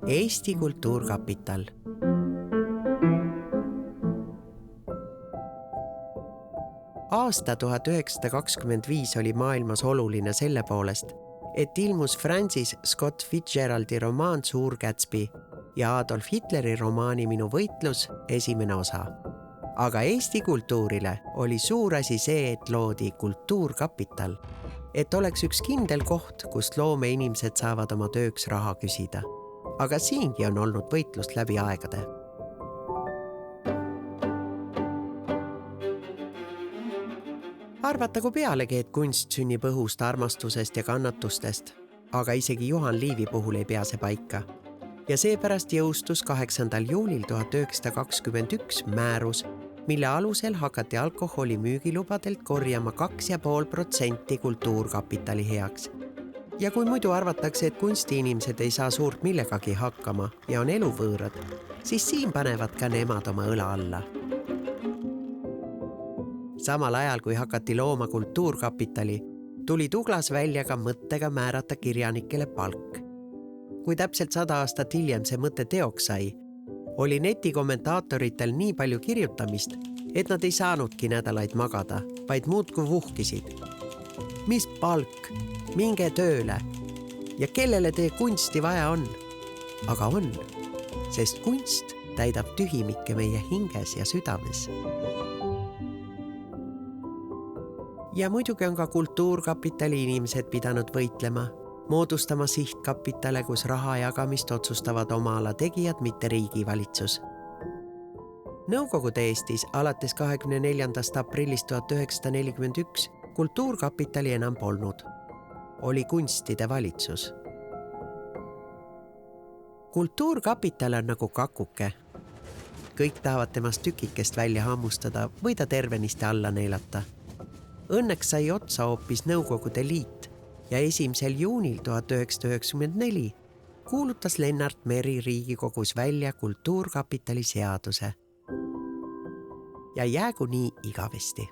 Eesti Kultuurkapital. Aasta 1925 oli maailmas oluline selle poolest, et ilmus Francis Scott Fitzgeraldi romaan Suur Gatsby ja Adolf Hitleri romaani Minu võitlus esimene osa. Aga Eesti kultuurile oli suur asi see, et loodi Kultuurkapital, et oleks üks kindel koht, kust loomeinimesed saavad oma tööks raha küsida. Aga siingi on olnud võitlust läbi aegade. Arvatagu pealegi, et kunst sünnib õhust, armastusest ja kannatustest, aga isegi Juhan Liivi puhul ei pea see paika. Ja seepärast jõustus 8. juulil 1921 määrus, mille alusel hakati alkoholi müügilubadelt korjama 2,5% Kultuurkapitali heaks. Ja kui muidu arvatakse, et kunstiinimesed ei saa suurt millegagi hakkama ja on eluvõõrad, siis siin panevad ka nemad oma õla alla. Samal ajal, kui hakati looma Kultuurkapitali, tuli Douglas välja ka mõttega määrata kirjanikele palk. Kui täpselt 100 aastat hiljem see mõte teoks sai, oli netikommentaatoritel nii palju kirjutamist, et nad ei saanudki nädalaid magada, vaid muudkui vuhkisid. Mis palk? Minge tööle. Ja kellele teie kunsti vaja on? Aga on, sest kunst täidab tühimikke meie hinges ja südames. Ja muidugi on ka Kultuurkapitali inimesed pidanud võitlema, moodustama sihtkapitale, kus raha jagamist otsustavad oma ala tegijad, mitte riigivalitsus. Nõukogude Eestis alates 24. aprillist 1941 Kultuurkapitali enam polnud. Oli kunstide valitsus. Kultuurkapital on nagu kakuke. Kõik tahavad temast tükikest välja hammustada või ta tervenisti alla neelata. Õnneks sai otsa hoopis Nõukogude Liit ja 1. juunil 1994 kuulutas Lennart Meri Riigikogus välja Kultuurkapitali seaduse. Ja jäägu nii igavesti.